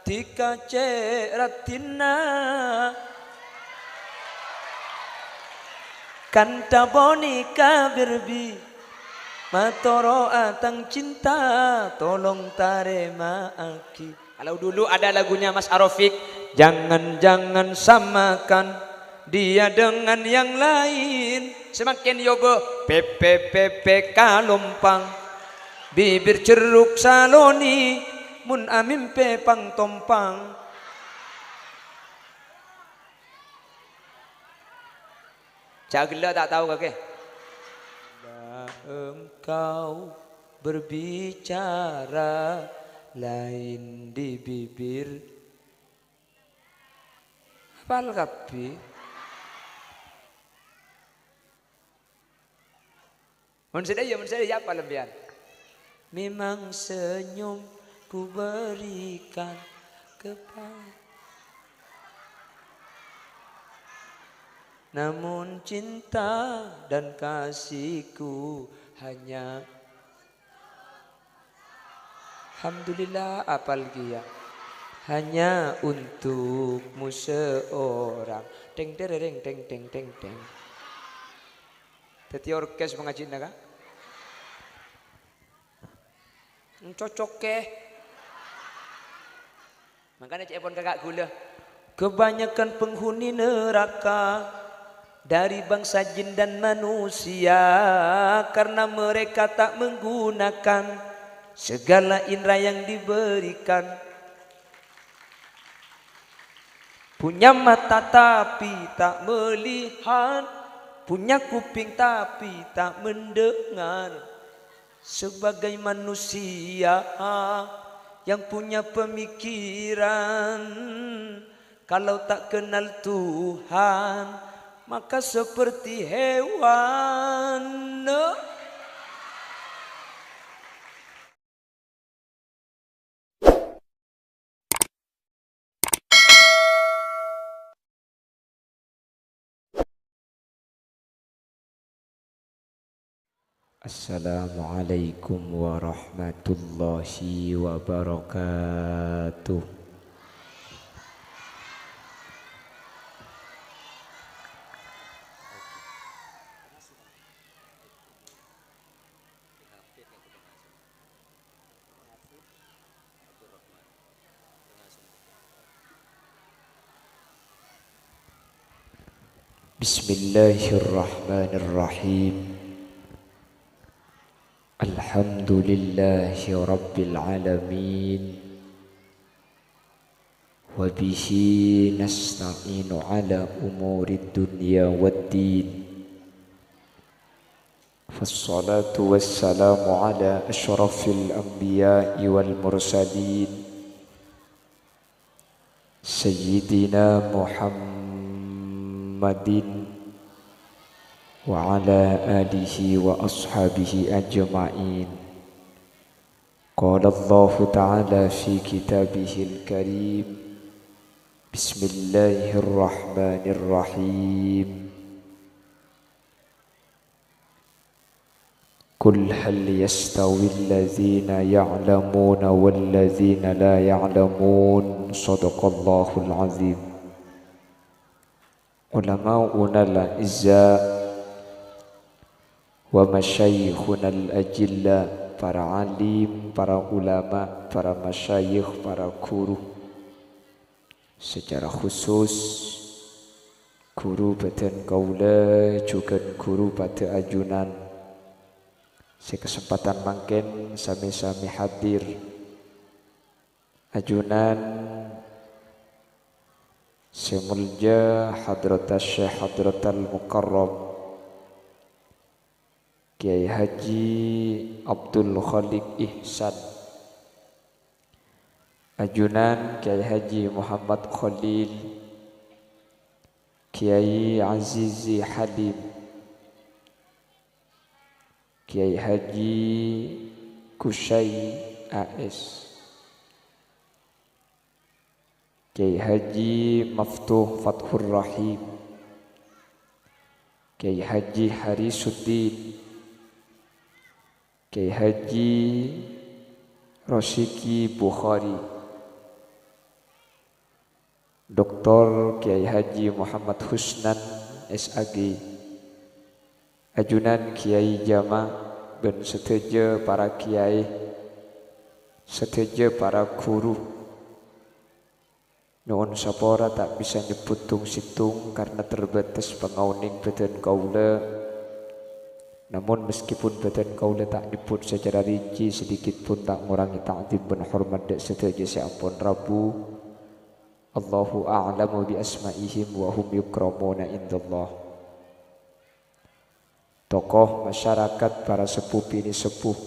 tika ceratina kanta bonika berbi matoro atang cinta tolong tarema aki. Kalau dulu ada lagunya Mas Arofik, jangan samakan dia dengan yang lain. Semakin yobo pepe pepe kalompang bibir ceruk saloni mun amin pepang tompang. Jagla tak tahu kakek. Engkau berbicara lain di bibir. Hafal kapi. Mun saya apa lembian? Memang senyum ku berikan kepada, namun cinta dan kasihku hanya, alhamdulillah apal ya, hanya untukmu seorang. Teng tereng teng teng teng teng. Teti orkes mengaji naga. Cocok ke. Makanya cek pon kakak gula. Kebanyakan penghuni neraka dari bangsa jin dan manusia karena mereka tak menggunakan segala indera yang diberikan. Punya mata tapi tak melihat, punya kuping tapi tak mendengar. Sebagai manusia yang punya pemikiran, kalau tak kenal Tuhan maka seperti hewan. Assalamualaikum warahmatullahi wabarakatuh. Bismillahirrahmanirrahim. Alhamdulillahi rabbil alamin. Wa bihi nasta'inu ala umurid dunya waddin. Fassalatu wassalamu ala ashrafil anbiya'i wal mursalin Sayyidina Muhammadin wa ala alihi wa ashabihi ajma'in. Qala Allah ta'ala fi kitabihil karim. Bismillahirrahmanirrahim. Qul hal yastawi alladhina ya'lamuna walladhina la ya'lamun. Sadaqallahul azim. Ulama'una al-izza wa masyayikhuna al-ajilla, para alim, para ulama, para masyayikh, para guru, secara khusus guru badan kaula juga guru pada ajunan. Sekesempatan mangken sami-sami hadir ajunan semulja hadratas Syekh Hadratal Mukarram Kiai Haji Abdul Khaliq Ihsan, ajunan Kiai Haji Muhammad Khalil, Kiai Azizi Halim, Kiai Haji Kusai AS, Kiai Haji Maftuh Fathur Rahim, Kiai Haji Harisuddin, Kiai Haji Rosyiki Bukhari, Dr. Kiai Haji Muhammad Husnan SAG, ajunan Kiai Jama ben seteja para kiai, seteja para guru. Nuhun sapora tak bisa nyebut tung situng karena terbatas pengauning badan kaula. Namun meskipun badan kaula tak nyebut secara rinci, sedikit pun tak ngurangi ta'zim dan hormat dek seteja seampun Rabu. Allahu a'lamu bi asma'ihim wa hum yukramuna indallah. Tokoh masyarakat, para sepuh bini sepuh,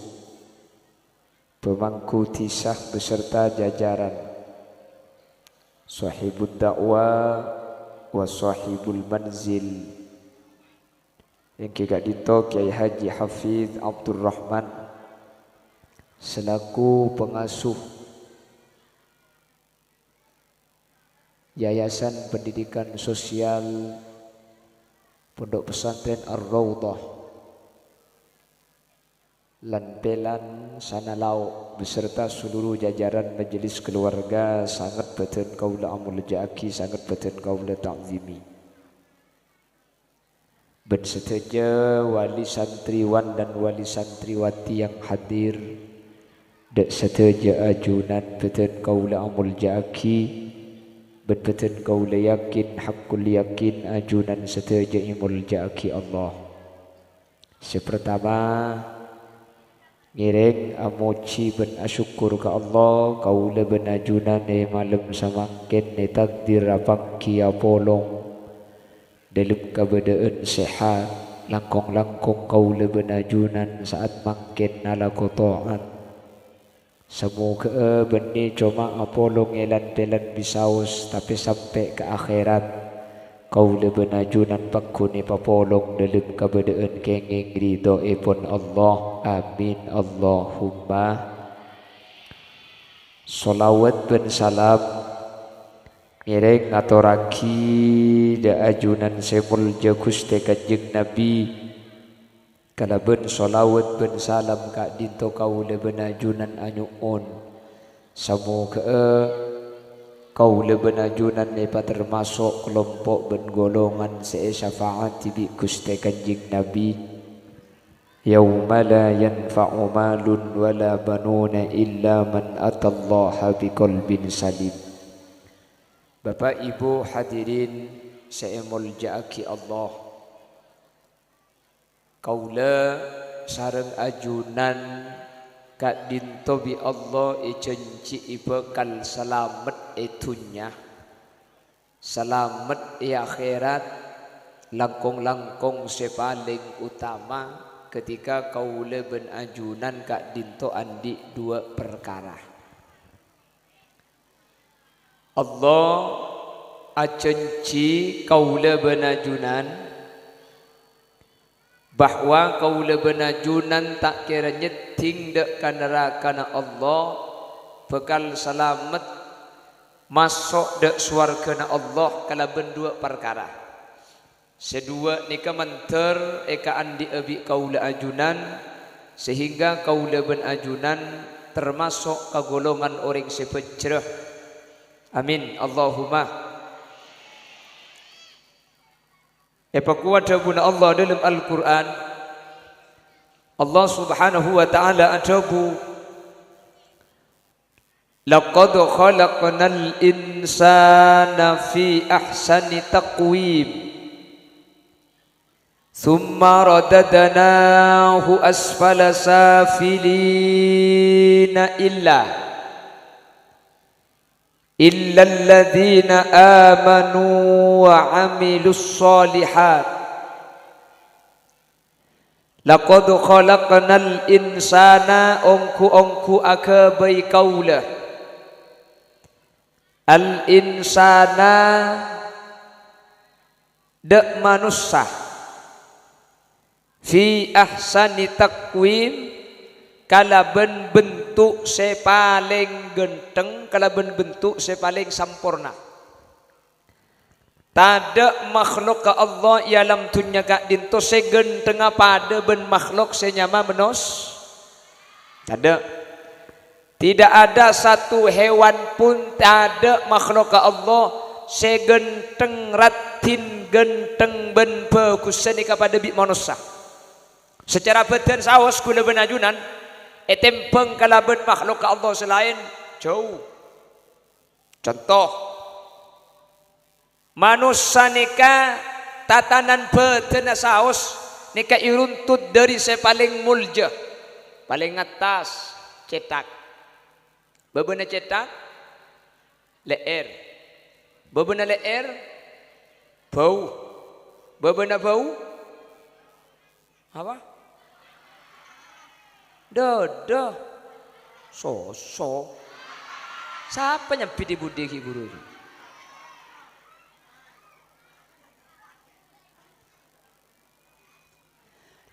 pemangku tisah beserta jajaran, sahibud dakwah wa sahibul manzil, yang kira dito Kiai Haji Hafidh Abdul Rahman selaku pengasuh Yayasan Pendidikan Sosial Pondok Pesantren Ar-Raudhah Lanpelan Sanalau beserta seluruh jajaran majelis keluarga, sangat badan kaula amul jaki, sangat badan kaula ta'zimi. Ben seteja wali santriwan dan wali santriwati yang hadir, dek seteja ajunan badan kaula amul jaki, betul kaula yakin, hakul yakin, ajunan seteja imul jaki Allah. Sepertama ngiring amoci ben asyukur ke Allah, kaula ben ajunan malam samangken takdir apangki apolong dalam keadaan sehat, langkong-langkong kaula ben ajunan saat mangken ala kotoan. Semoga benih cuma apolong elan-telan bisaus, tapi sampai ke akhirat kaula benajunan pangkuni papolong dalam keadaan kenging ridho ipun Allah. Amin Allahumma. Salawat ben salam ngiring ngaturaki da ajunan semul Gusti Kanjeng Nabi, kalaben solawat ben salam kak dinto kaula benajunan anyuun. Semoga kaula benajunan nepa termasuk kelompok ben golongan syafaat bi Gusti Kanjeng Nabi. Yauma la yanfa'u malun wala banuna illa man atallaha biqalbin salim. Bapak Ibu hadirin saya muljaki Allah, kaula sareng ajunan kak dinto bi Allah cenci ibekal selamat itunya, selamat akhirat, langkong-langkong sepaling utama ketika kaula ben ajunan kak dinto andi dua perkara. Allah acenci kaula ben ajunan bahwa kaula benajunan tak kira nyeting dek neraka Allah, bekal selamat masuk dek swarga Allah kalaben dua perkara. Sedua nika menter eka andi abi kaula ajunan, sehingga kaula benajunan termasuk kagolongan orang sepecreh. Amin Allahumma. Epakuat dabuna Allah dalam Al-Quran, Allah subhanahu wa ta'ala adabu laqad khalaqnal insana fi ahsani taqwim thumma radadnahu asfala safilina illa alladhina amanu wa amilus solihat. Laqad khalaqnal insana ongku akabai kaula al insana dek manusia fi ahsani taqwim kalaben bentuk sepaling genteng, kalaben bentuk sepaling sampurna. Tada makhluk ke Allah ialam tunya kak dinto segenteng pada ben makhluk senyama menos. Tada. Tidak ada satu hewan pun, ada makhluk ke Allah segenteng ratin genteng ben bagusan kepada bi manusia secara badan saos kula benajunan etempeng kalaben makhluk Allah selain jauh. Contoh manusia nika tatanan badan saos nika iruntut dari paling mulja paling atas cetak babena cetak leer babena leer bau babena bau apa dodo sosok siapa nyampi di budi ki guru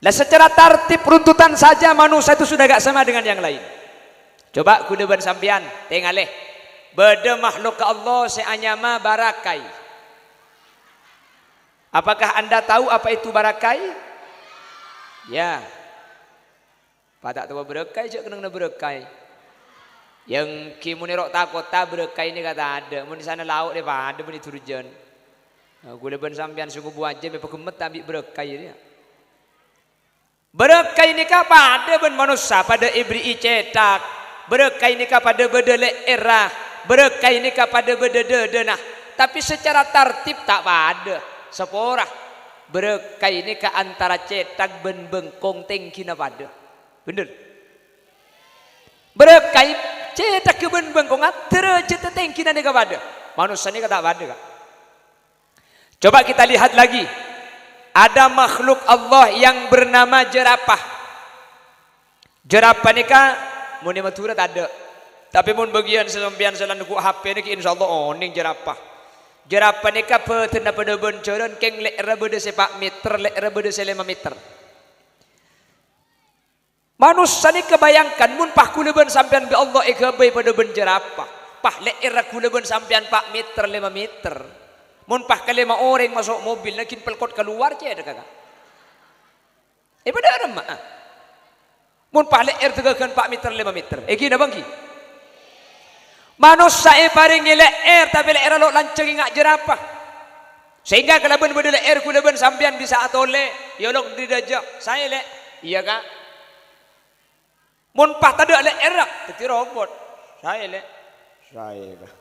lah secara tartib runtutan saja manusia itu sudah gak sama dengan yang lain. Coba kudeban sampian tengaleh beda makhluk ke Allah seanyama barakai. Apakah anda tahu apa itu barakai? Ya pada tahu barakai cak kenang barakai yang kimuni rok takota barakai ini kata ada mun di sana lauk dia pada mun di turjan kudeban sampian sungguh buat aja memang gemet ambil barakai dia. Berkah ini pada ben manusia pada ibri cetak berkah ini pada bedele era berkah ini pada bedede nah tapi secara tartib tak pada sepora berkah ini ke antara cetak ben bengkong tengkina pada bener berkah cetak ke ben bengkong tercetak tengkina ni pada manusia ini tak pada. Coba kita lihat lagi. Ada makhluk Allah yang bernama jerapah. Jerapah ni kan mun di Madura tak ada. Tapi mun bagian sesampian selan ku HP ni insyaallah oning jerapah. Jerapah ni kan petena pada bencoran keng lek rebede sepak meter lek rebede 5 meter. Manusia ni kebayangkan mun pah kuleben sampean be Allah ekabai pada ben jerapah. Pah lek era kuleben sampean pak meter 5 meter. Mun pah kalima orang masuk mobil nakin pelkot keluar je ada kakak. Pada remah. Mun pah leer tegakan 4 meter 5 meter. Gina bangki. Manusia paring leer tapi leer lo lanceng ngak jerapah. Sehingga kalaban beda leer kulaban sampean bisa atole yolok didajak. Saya le. Iya kak. Mun pah tada leer teti robot. Saya le. Saya kak.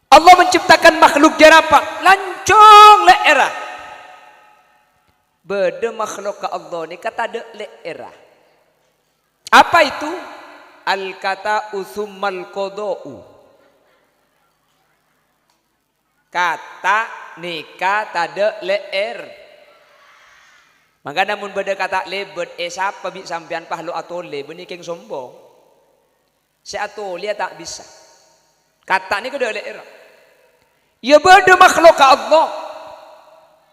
Allah menciptakan makhluk jerapah lancong leera. Beda makhluk ke Allah ni kata ada leera. Apa itu? Al kata usummal qada'u. Kata nikah tada leer. Maka namun beda kata lebet siapa bi sampean pahlu atole beni keng sombong. Si atole tak bisa. Kata ni kada leer. Ya beda makhluk ke Allah.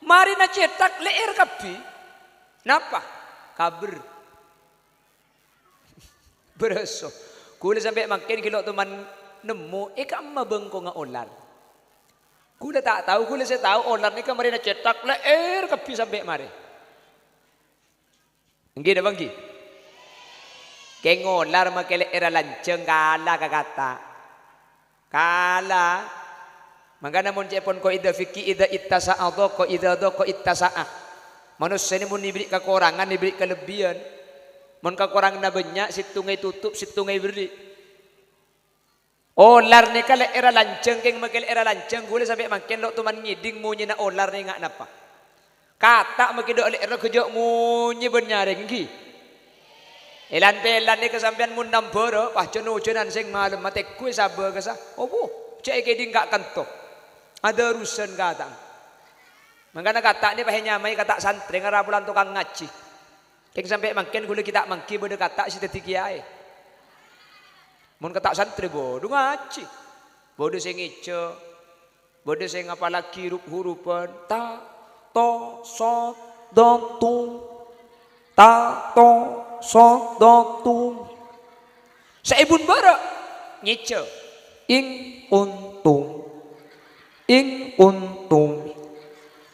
Mari na cetak leer kapi. Napa? Kabur. Bereso. Kula sampai makin kilo teman nemu kamma bengko nga olar. Kula tak tahu, kula saya tahu olar ni mari na cetak leer kapi sampai mari. Nggih dah bangki. Keng olar make leer lanceng kala kakata. Kala maka namun cepon ko ida fikih ida ittasa'a ko ida ko ittasa'a. Manusia ini mun diberi kekurangan diberi kelebihan. Mun kekurangan na banyak situngai tutup situngai beri. Olar ni kala era lanceng keng makel era lanceng gule sampai makin lo tuman ngiding munyi na olar ni ngak napa. Kata makin do era kejok munyi benyaring gi. Elan pelan ni kesampian mun namboro pah jono-jonan sing malem mate kue sabar kesa. Opo cek keding gak kantok. Ada urusan kata. Makanya kata ni pahe nyamai kata santri ngarabulan tukang ngaji. Keng sampai makin gule kita mangki beda kata si teti kiai. Mun kata santri bodoh ngaji. Bodoh sing ijo. Bodoh sing apalagi huruf-hurufan ta to so do tu. Ta to so do tu. Saibun bara nyico. Ing untung. Ing untung.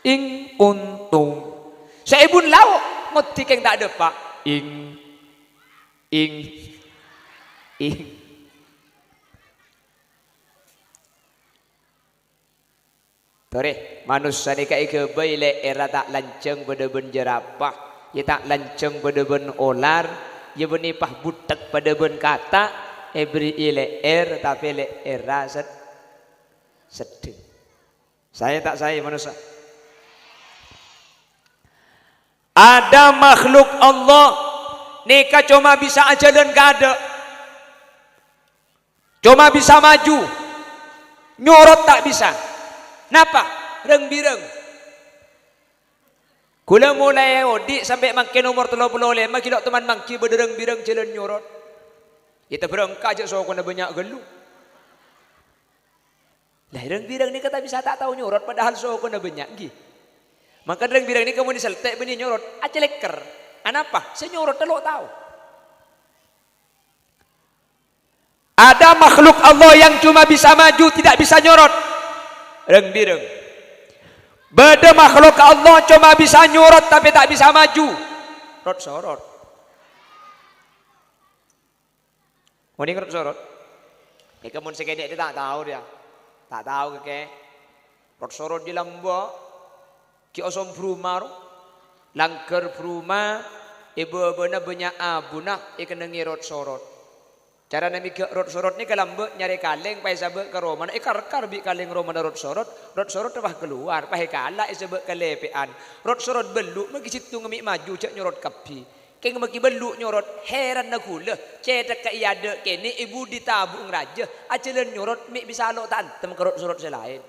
Ing untung. Saibun lauk ngerti keng tak ada pak. Ing. Tore, manusia ni kai ke baile era tak lanceng pada ben jerapah, ia tak lanceng pada ben olar, ia benipah butek pada ben kata, beri ile tapi le era sedih. Saya tak saya manusia. Ada makhluk Allah nika cuma bisa ajalan kada, cuma bisa maju, nyorot tak bisa. Napa? Reng-bireng. Kula mulai odik sampai makin umur 35 kilo teman mangki berdereng-bireng jalan nyorot. Kita berengkak aja so kena banyak gelu. Lah reng-bireng ni kata bisa tak tahu nyorot padahal so kena banyak gi. Maka reng-bireng ni kamu diseltek beni nyorot, aja leker. Anapa? Saya nyorot telok tahu. Ada makhluk Allah yang cuma bisa maju, tidak bisa nyorot. Reng-bireng. Beda makhluk Allah cuma bisa nyorot tapi tak bisa maju. Rot sorot. Mending rot sorot. Ya kamu sekene dia tak tahu dia. Tak tahu ke. Rot sorot di lambok. Ki osom brumar. Langker bruma. Ibu beuna banyak abuna ikan nengi rot sorot. Cara nami ke rot sorot ni kalambek nyari kaleng pai sabek ke Roma. Kar bi kaleng Roma rot sorot tebah keluar pai kala sabek kalepean. Rot sorot beluk magi situ ngemi maju cak nyorot kapi. Keng magi beluk nyorot heran nak kula. Cedak ka iade kene ibu ditabung raja. Acelen nyorot mi bisa lo tantem ke rot sorot selain.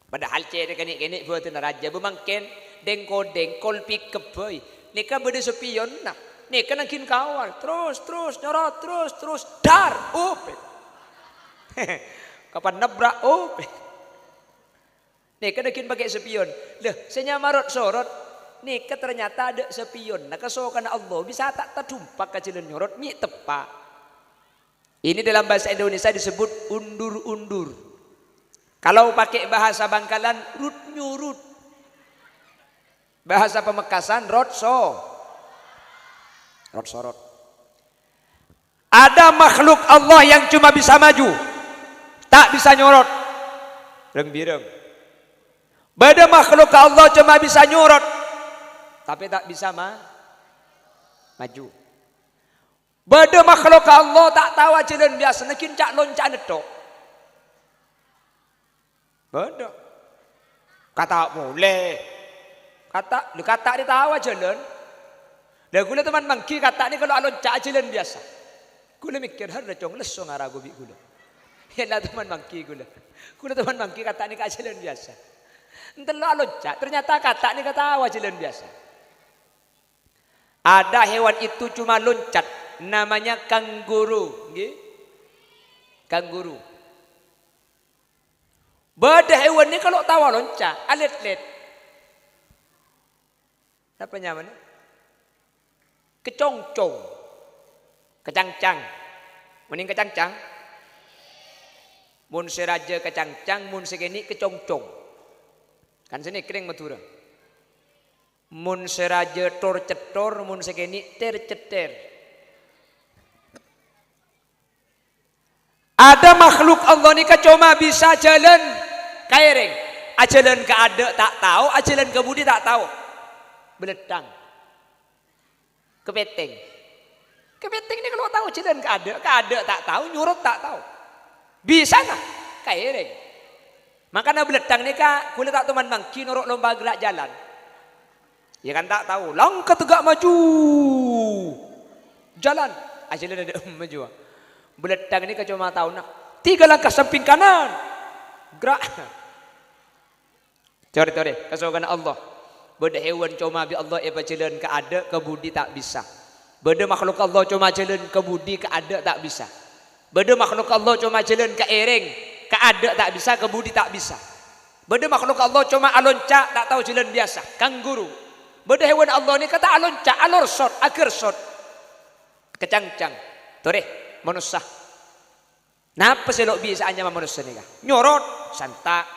Padahal cedak kene buatan raja bemangken dengkol pikep boy. Nika bede sepion nah. Nih kan angkin kawal terus nyorot terus dar opet. Kapan nabrak opet. Nih kan angkin pakai sepion. Leh saya marot sorot. Nih kan ternyata ada sepion. Nah kesokan Allah bisa tak tertumpak kacilan nyorot mi tepak. Ini dalam bahasa Indonesia disebut undur-undur. Kalau pakai bahasa Bangkalan rut nyurut. Bahasa Pamekasan rot sorot. Ada makhluk Allah yang cuma bisa maju, tak bisa nyorot. Reng-bireng. Beda makhluk Allah cuma bisa nyorot, tapi tak bisa maju. Beda makhluk Allah tak tahu jalan biasa, nekin cak loncat netok. Beda. Kata boleh. Kata dia tahu jalan. Dah gula teman mangki kata ni kalau alon cak jalan biasa. Gula mikir har cong leso ngarago bi gula. Ya lah teman mangki gula. Gula teman mangki kata ni jalan biasa. Entelo alon cak ternyata kata ni kata jalan biasa. Ada hewan itu cuma loncat namanya kanguru, nggih. Kanguru. Beda hewan ni kalau tawa loncat, alet-let. Apa namanya? Kecongcong, kecangcang, mending kecangcang. Mun seraja kecangcang, mun segini kecongcong. Kan sini kering Madura. Mun seraja tor cetor, mun segini terceter. Ada makhluk Allah ni cuma bisa jalan kaireng, ajalan ke ada tak tahu, ajalan ke budi tak tahu, beletang. Kepeteng ni kalau tahu jalan ke ada tak tahu, nyurut tak tahu. Bisa nah, kaireng. Makanya beletang ni kak, kulit tak teman mangki norok lomba gerak jalan. Ya kan tak tahu, langkah tegak maju, jalan, jalan ada maju. Beletang ni kak cuma tahu nak 3 langkah samping kanan, gerak. Cari, kesokan Allah. Beda hewan cuma bi Allah jalan ke ada ke budi tak bisa. Beda makhluk Allah cuma jalan ke budi ke ada tak bisa. Beda makhluk Allah cuma jalan ke ereng ke ada tak bisa, ke budi tak bisa. Beda makhluk Allah cuma alonca tak tahu jalan biasa, kanguru. Beda hewan Allah ni kata alonca, alor sot, akhir sot. Kecangcang. Tore, manusia. Napa selok bisa hanya manusia ni kah? Nyorot, santak.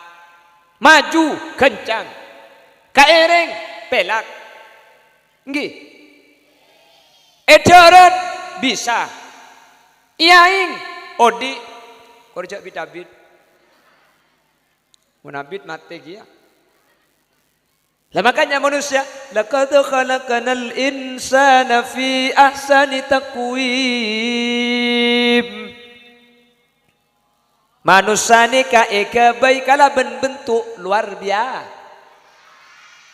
Maju, kencang. Kaereng pelak, nggih. Edaran bisa. Iaing odi korja bitabit. Munabit mati kia. Lah makanya manusia, laqad khalaqanal insana fi ahsani taqwim. Manusia ni eka baik kala bentuk luar biasa.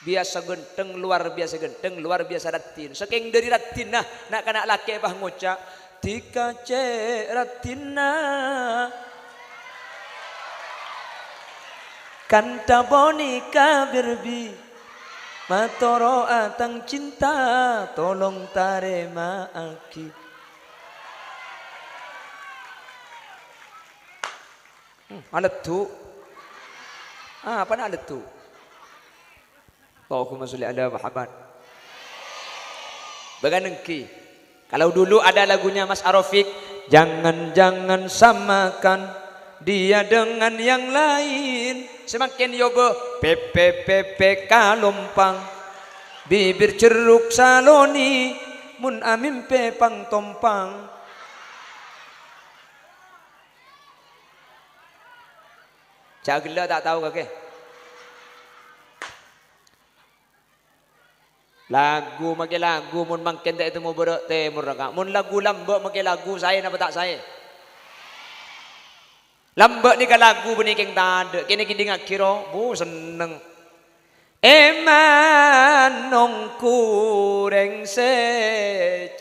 Biasa genteng, luar biasa genteng, luar biasa ratin. Saking dari ratin nah, nak kanak laki bah ngucap tika ce ratina. Kanta bonika berbi. Matoro atang cinta tolong tarema aki. Alat tu. Apa nak alat tu? Allahumma sholli ala Muhammad. Baganengki. Kalau dulu ada lagunya Mas Arofik, jangan samakan dia dengan yang lain. Semakin yobo pepe kalompang, bibir ceruk saloni, mun amin pepang tompang. Cagila tak tahu kakek. Lagu makai lagu mun mangken tak itu mau berak temur rakak. Mun lagu lambak makai lagu saya napa tak saya. Lambak ni kan lagu benih keng tanda. Kini kini ngak kira, bu seneng. Eman nongku reng secare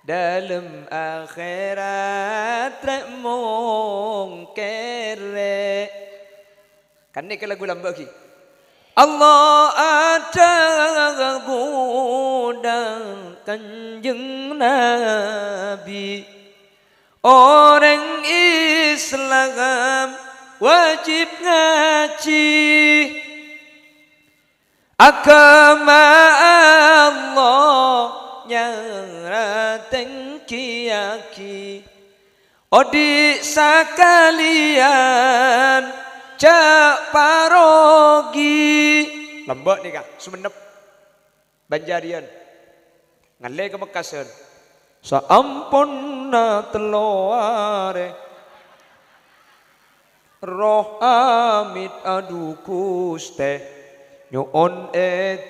dalam akhirat rek mong kere. Kan ni kan lagu lambak ki. Allah ada gudang kanjeng Nabi. Orang Islam wajib ngaji agama Allah nyaraten kiyaki. Odi sakalian cak parogi. Lembak ni kak, Sumenep, Banjarian, ngalle ke Mekasan. Saamponna teloare roh amit adu kuste nyuon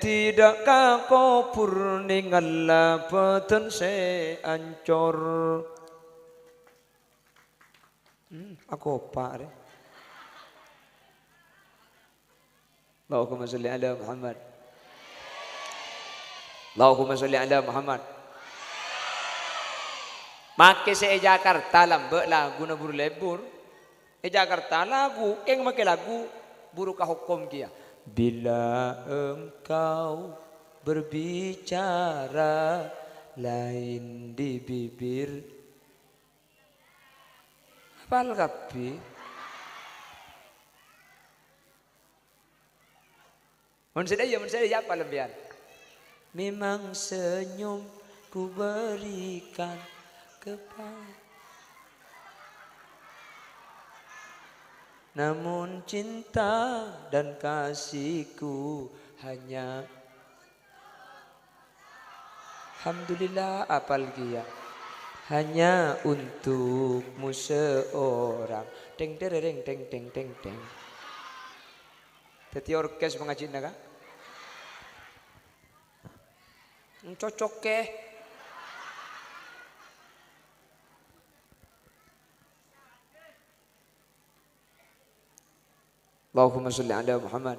tidak kakopur ningala peten se ancor. Aku apa re? Allahumma sholli ala Muhammad. Allahumma sholli ala Muhammad. Make se Jakarta lambek lagu na buru lebur. Jakarta lagu, keng make lagu buru ka hukum kia. Bila engkau berbicara lain di bibir. Hafal kapi? Mun sedaya apa lembian? Memang senyum ku berikan namun cinta dan kasihku hanya alhamdulillah apal kia hanya untukmu seorang. Teng tereng teng teng teng teng. Teti orkes mengaji naga. Cocok ke? Allahumma sholli ala Muhammad.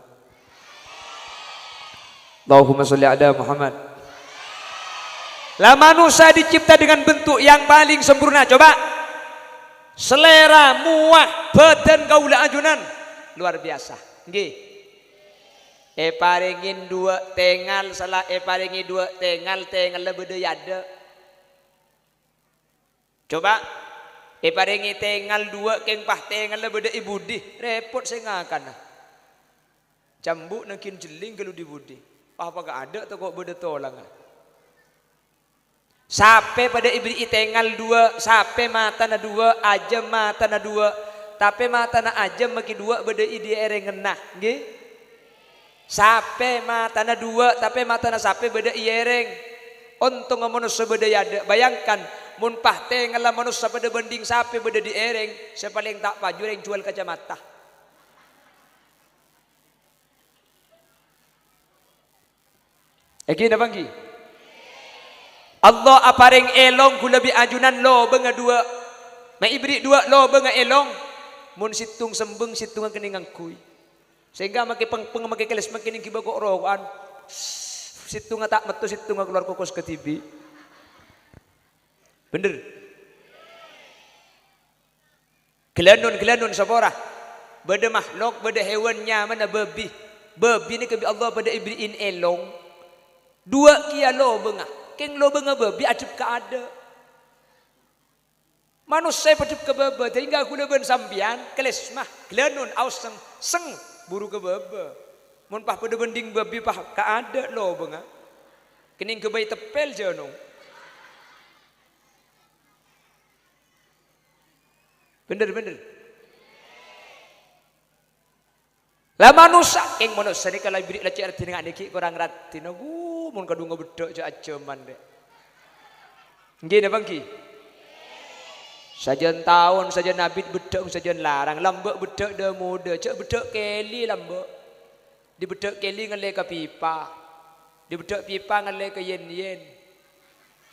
Allahumma sholli ala Muhammad. Lah manusia dicipta dengan bentuk yang paling sempurna. Coba. Selera, muak, badan kaula ajunan. Luar biasa. Nggih. Paringin dua tengal salah paringi dua tengal lebede yada. Coba. Paringi tengal dua keng pah tengal lebede ibudi. Repot saya ngakan. Cambuk nakin jeling kalau dibudi. Apa gak ada tuh kok bede tolang. Sape pada ibri tengal dua, sape mata na dua, ajem mata na dua, tapi mata na ajem maki dua beda idi ereng ngenah, nggih. Sape mata na dua, tapi mata na sape beda iereng. Untung manusia beda yada. Bayangkan, mun pah tengal manusia beda banding sape beda di ereng, sepaling tak paju yang jual kacamata. Eki na bangki. Allah apareng elong kula bi ajunan lo benga dua. Mai ibri dua lo benga elong. Mun situng sembeng situngan keningang kui. Sehingga makai peng makai keles makin kiba ko roan. Situng tak metu situng keluar kokos ke TV. Bener. Gelanun sabora. Beda makhluk, beda hewannya mana babi. Babi ni kebi Allah pada ibriin elong. Dua kia lo benga. Keng lo benga babi ajib ka ada. Manusia padip ke baba. Hingga aku leben sambian. Keles mah. Gelanun aus seng buru ke baba. Mun pah pada bending babi pah ka ada lo benga. Kening ke bayi tepel je no. Bener. Lah manusia keng manusia ni kalau beri leceh arti dengan niki kurang rati no. Mun kadung bedok je ajaman dek. Nggih bangki. Sajen tahun sajen nabi bedok sajen larang lambek bedok dah muda cek bedok keli lambek. Di bedok keli ngale ke pipa. Di bedok pipa ngale ke yen.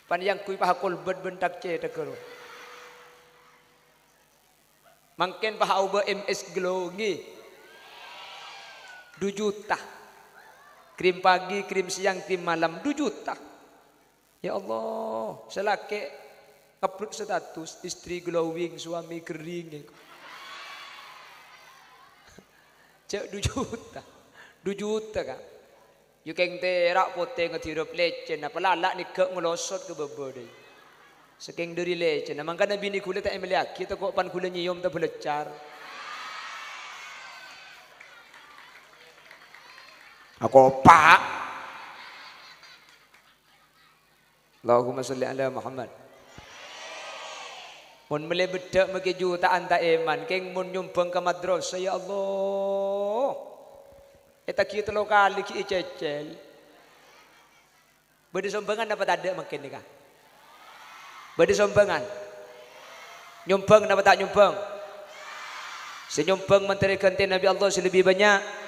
Pan yang kui pahakul bentak ce tekel. Mungkin pahau ba MS Glow nggih. 2 juta. Krim pagi, krim siang, krim malam 2 juta. Ya Allah, selake upload status istri glowing, suami kering. Cek 2 juta. 2 juta kan. You keng terak poteng ngetirup lecen apa lalak ni ke ngelosot ke bebe deui. Sekeng dari lecen. Mangkana bini kula tak emeliak kita kok pan kula nyium tak belecar. Aku pak. Allahumma salli ala Muhammad. Mun mele bedak mege jutaan tak iman keng mun nyumbang ke madrasah ya Allah. Eta kieu 3 kali ki cecel. Bade sombangan dapat ada makin ni kah? Bade sombangan. Nyumbang dapat tak nyumbang? Senyumbang menteri ganti Nabi Allah selebih banyak.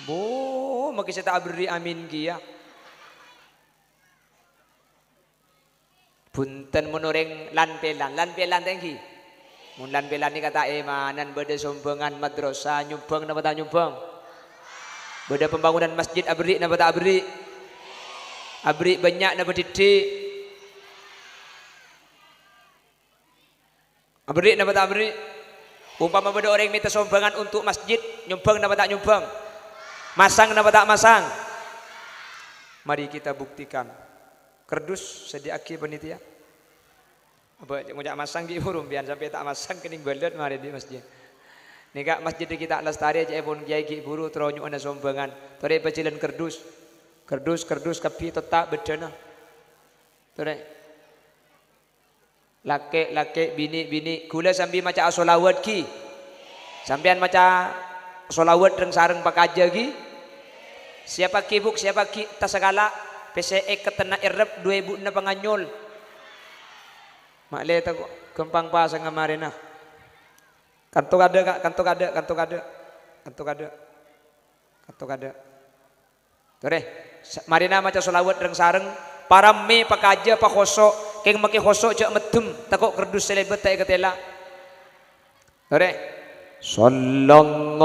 Bo, maka saya tak beri amin kia. Punten menoreng lan pelan tengki. Mun lan pelan ni kata imanan bade sombangan madrasah nyumbang dapat tak nyumbang? Bada pembangunan masjid abri napa tak abri? Abri banyak napa didik? Abri napa tak abri? Umpama bada orang minta sumbangan untuk masjid, nyumbang napa tak nyumbang? Masang napa tak masang? Mari kita buktikan. Kerdus sediaki panitia. Apa ngojak masang di urung biar sampai tak masang kening belet mari di masjid. Nika masjid kita lestari aja pun kiai ki buru teronyo ana sombangan. Tore pecilan kerdus. Kerdus kapi tetap bedana. Tore. Lake bini kula sambil maca solawat ki. Sampean maca solawat reng sareng pakaja ki. Siapa ki buk siapa ki tasagala PCE ketena irep 2006 panganyol. Makle ta kempang pa sa ngamarena. Kantuk ada kak, kantuk ada. Tore, marina maca solawat reng sareng, para me pakaja pa khoso, keng make khoso cak medem, takok kerdus selebet tay ketela. Tore, sallallahu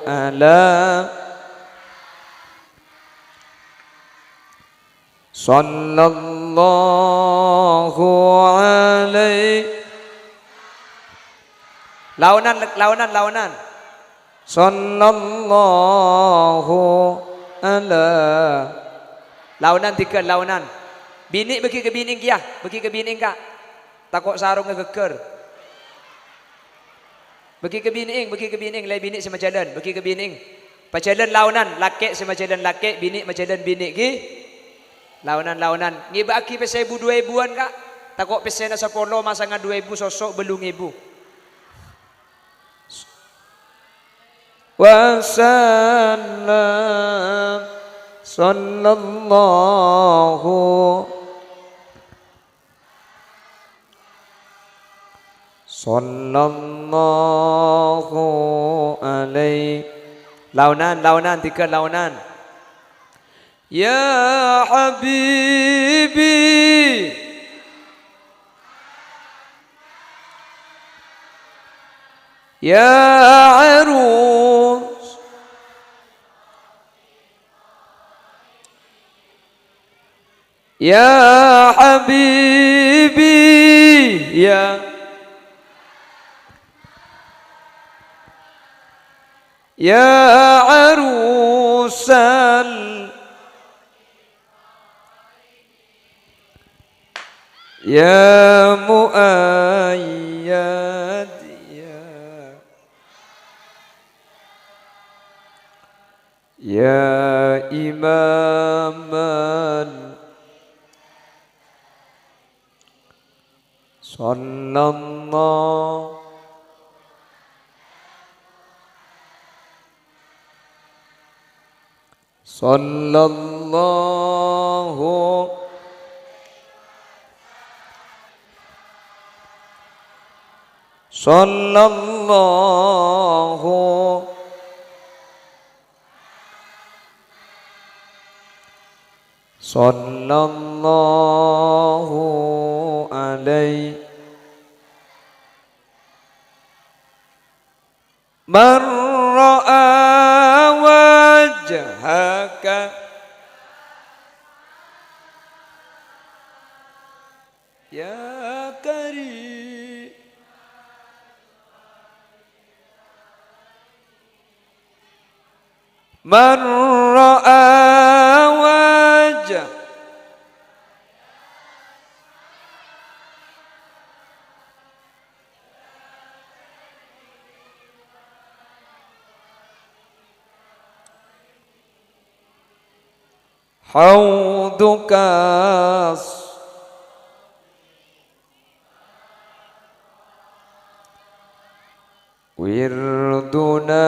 alaihi launan sallallahu ala launan 3 launan bini bagi ke bini kia bagi ke bini kak takok sarung ngegeger bagi ke bini lai bini sama jalan bagi ke bini pajalan launan laki sama jalan laki bini majalan bini ki launan ngibaki pe 1.000-2.000-an kak takok pesena 10 masanga 2.000 sosok belum 1.000 wasallam sallallahu alaihi launan 3 launan يا حبيبي يا عروس يا حبيبي يا عروس يا مؤيد يا إماما صلى الله صلى الله صلى الله صلى الله عليه من رأى وجهك يا كريم من رأى وجه حوضك وردنا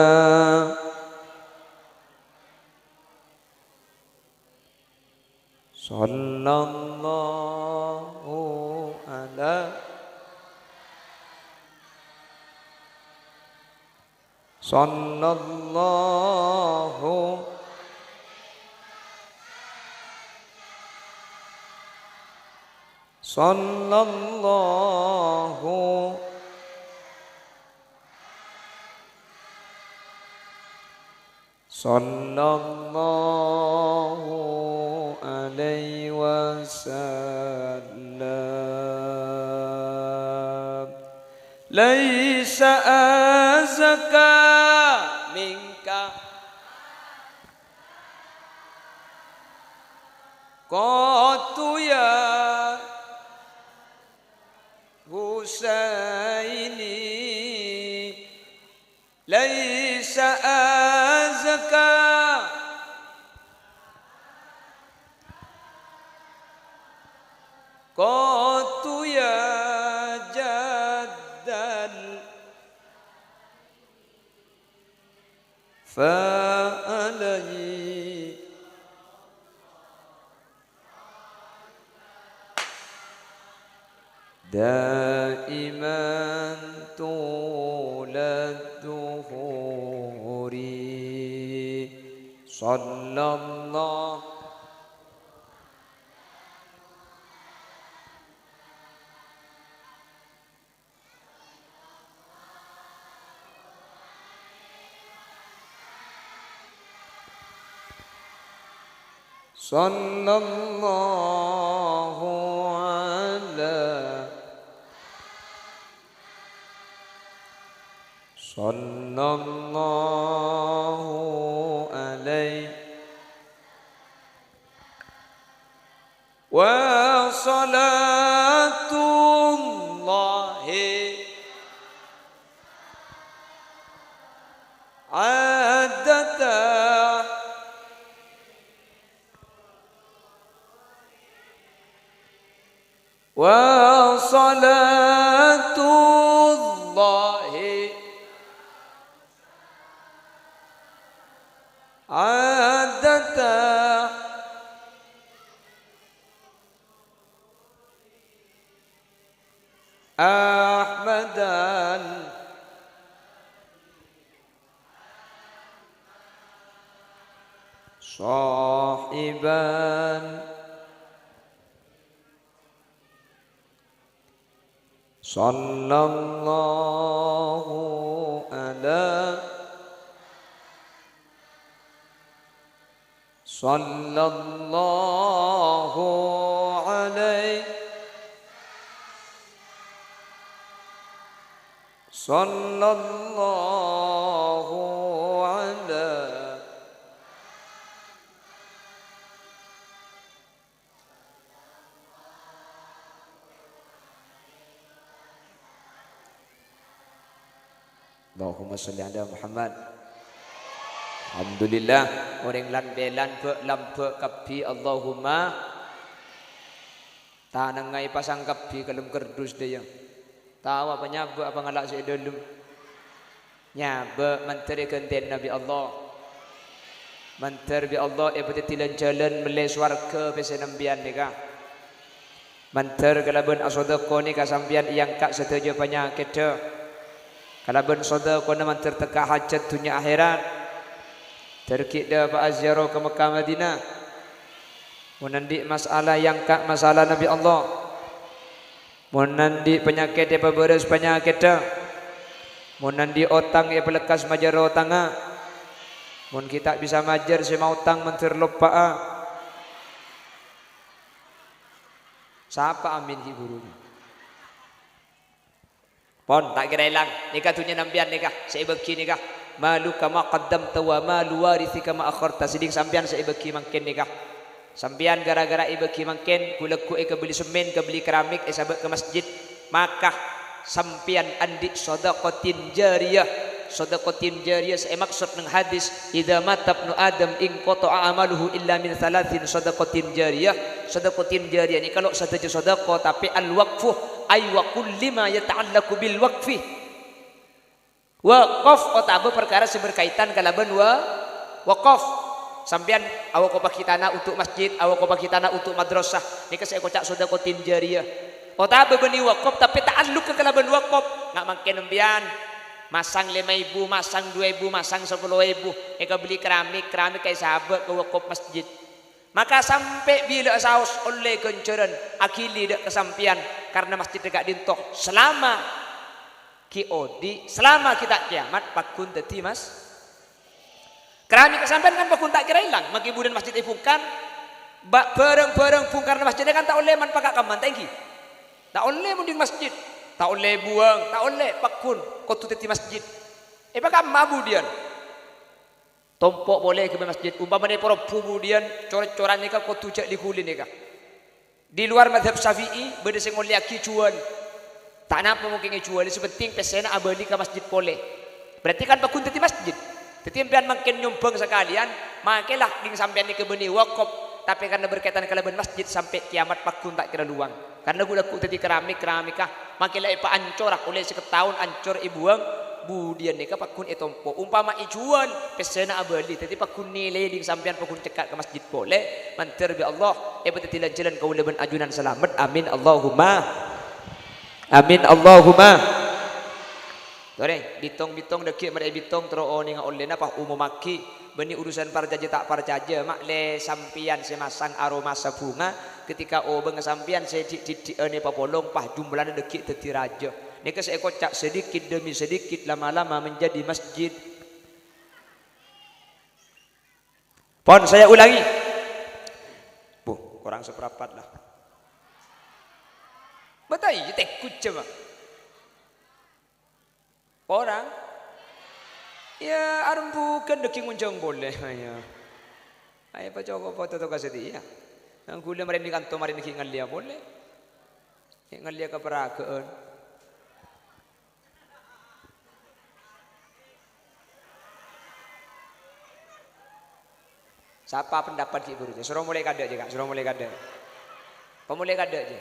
صلى الله على صلى الله صلى الله صلى الله عليه وسلم ليس أزكى منك قط يا حسيني ليس أزكى قط يا جد فعلي دائما طول الدهور صلى الله صلى الله على صلى الله عليه وصلاة الله عدد وصلاة الله عدد أحمد صاحب Sallallahu ala Sallallahu alaihi Sallallahu ala Allahumma salli ala Muhammad. Alhamdulillah orang lan belan pe lampe kapi Allahumma tanangai pasang kapi kalem kerdus dia. Tahu apa nyabe apa ngalak saya dulu. Nyabe menteri kenten Nabi Allah. Menteri Allah ibadat tilan jalan melai swarga pesen nambian nika. Menteri kalaban asodako ni kasampian yang kak setuju penyakit dah. Kalaban sodako na menteri teka hajat dunia akhirat. Terkik dah Pak Azyaro ke Mekah Madinah. Menandik masalah yang kak masalah Nabi Allah. Menandik penyakit dia beres penyakit dah. Menandik otang dia pelekas majar otanga. Mun kita bisa majar si mautang menteri lupa. Siapa amin ki gurunya? Pon tak kira hilang. Nikah tunya nambian nikah. Saya bagi nikah. Malu kama qaddamta wa malu warithika ma akharta. Sidik sampian saya bagi mangkin nikah. Sampian gara-gara ibagi mangkin kulaku ke beli semen ke beli keramik sabak ke masjid. Maka sampian andi sedaqatin jariyah. Sedaqatin jariyah saya maksud nang hadis idza mata ibnu adam in qata'a amaluhu illa min thalathin sedaqatin jariyah. Sedaqatin jariyah ni kalau saja sedekah tapi al waqfu ay wa kulli ma yata'allaqu bil waqfi. Waqaf atau perkara berkaitan kalaban waqaf. Sampean awak ko bagi tanah untuk masjid, awak ko bagi tanah untuk madrasah. Nika saya kocak sedekah jariyah. Atau beni waqaf tapi ta'alluq ke kalaban waqaf. Ngak mangke nembian masang 5.000, masang 2.000, masang 10.000. Eka beli keramik kayak sahabat ke waqaf masjid. Maka sampai bila saus oleh kenceran akili dak kesampian karena masjid dekat dintoh selama kiodi selama kita kiamat pakun teti mas keramik kesampian kan pakun tak kira hilang maki budan masjid ibukan bak bareng-bareng pun karena masjidnya kan tak oleh man pakak kaman tengki tak oleh munding masjid tak oleh buang tak oleh pakun kotu teti masjid pakak mabu dian tompok boleh ke masjid umpama ni para kemudian coret-coran ni kau tujak di kulin ni di luar mazhab Syafi'i beda sing oleh aki cuan tak napa mungkin cuan sepenting pesena abadi ke masjid boleh berarti kan pakun teti masjid teti pian makin nyumbang sekalian makelah ding sampean ni ke beni waqaf tapi karena berkaitan kalaban masjid sampai kiamat pakun tak kira luang karena gula ku teti keramikah makelah ipa ancor oleh seketahun ancor ibuang budian nika pakun etompo umpama ijual pesena abali tadi pakun nilai ding sampean pakun cekat ke masjid boleh mantir bi Allah betetilan jalan kau leben ajunan selamat amin Allahumma Tore bitong dekik mereka bitong tero oni ngoleh apa umum maki beni urusan parjaja tak parjaja mak le sampian semasang aroma sabunga ketika beng sampian saya di ni papolong pah jumlahnya dekik teti raja nika saya kocak sedikit demi sedikit lama-lama menjadi masjid. Pon saya ulangi. Kurang seperempat lah. Betai tekut coba. Orang ya arum bukan deking unjang boleh ya. Ayo pa coba foto to kasih dia. Nang gula marin di kanto marin di ngalia boleh. Ngalia ke peragaan. Siapa pendapat ki gurunya? Suruh mulai kada aja kak, suruh mulai kada. Pemulai kada aja.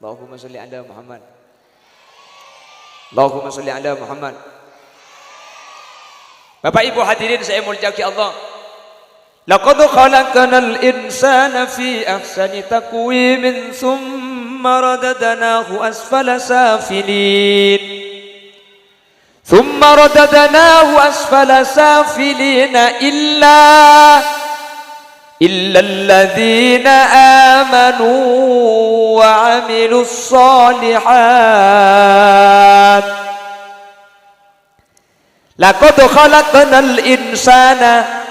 Allahumma sholli ala Muhammad. Allahumma sholli ala Muhammad. Bapak Ibu hadirin saya muliakan Allah. Laqad khalaqnal insana fi ahsani taqwimin thumma radadnahu asfala safilin. ثم رددناه أسفل سافلين illalladzina amanu wa amilus solihat. Laqad khalaqnal insana,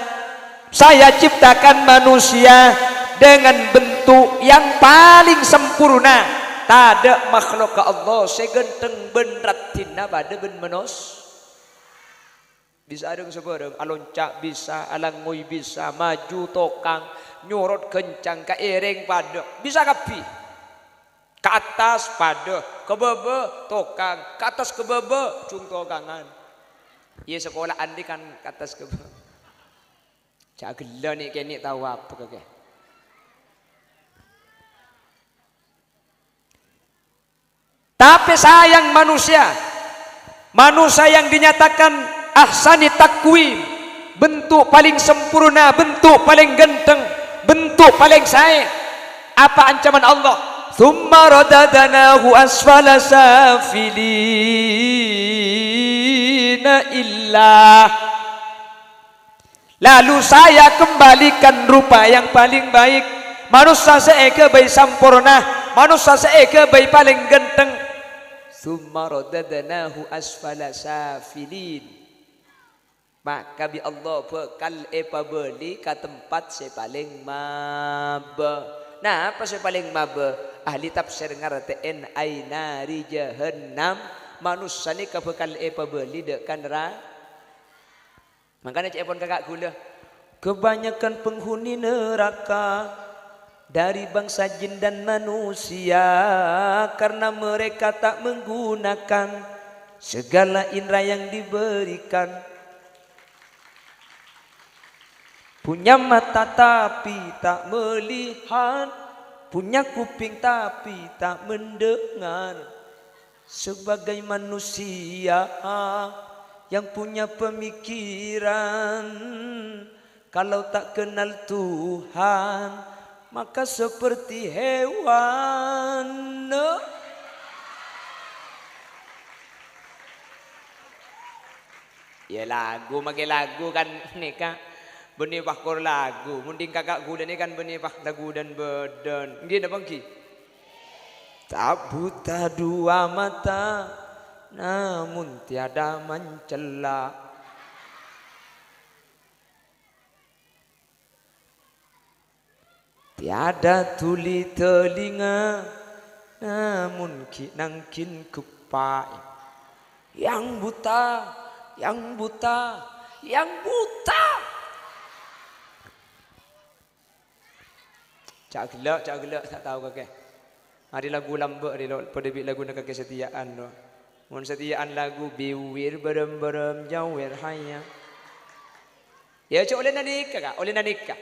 saya ciptakan manusia dengan bentuk yang paling sempurna. Tak ada makhluk ke Allah segenteng benrat tina pada ben menos. Bisa ada sebarang aloncak bisa, alangui bisa, maju tokang, nyorot kencang ke ereng pada. Bisa kapi. Ke atas pada, ke bebe tokang, ke atas ke bebe cung tokangan. Ia sekolah andi kan ke atas ke bebe. Cak gila ni kini tahu apa ke? Tapi sayang manusia yang dinyatakan ahsani takwim, bentuk paling sempurna, bentuk paling ganteng, bentuk paling sayang. Apa ancaman Allah? Tsumma radadnahu asfala safilina illa. Lalu saya kembalikan rupa yang paling baik. Manusia seeke baik sempurna, manusia seeke baik paling ganteng. Tsumma radadnahu asfala safilin. Maka bi Allah bekal beli ke tempat saya paling maba. Nah, apa saya paling maba? Ahli tafsir ngartiin ainari jahannam. Manusia ni ke bekal beli dekan neraka. Makanya cek pun kakak gula. Kebanyakan penghuni neraka dari bangsa jin dan manusia, karena mereka tak menggunakan segala indera yang diberikan. Punya mata tapi tak melihat, punya kuping tapi tak mendengar. Sebagai manusia yang punya pemikiran, kalau tak kenal Tuhan maka seperti hewan. Ya lagu, makai lagu kan ni kak. Benih pakor lagu. Munding kakak gula ni kan benih pak lagu dan badan. Dia dah bangki. Tak buta dua mata, namun tiada mencela. Tiada tuli telinga, namun nangkin kupai. Yang buta, yang buta, yang buta. Cak gelak, tak tahu kakek. Hari lagu lambak di lo, pada bit lagu nak kesetiaan lo. Mun setiaan lagu biwir berem jawir hanya. Ya cak oleh nanika kak, oleh nanika.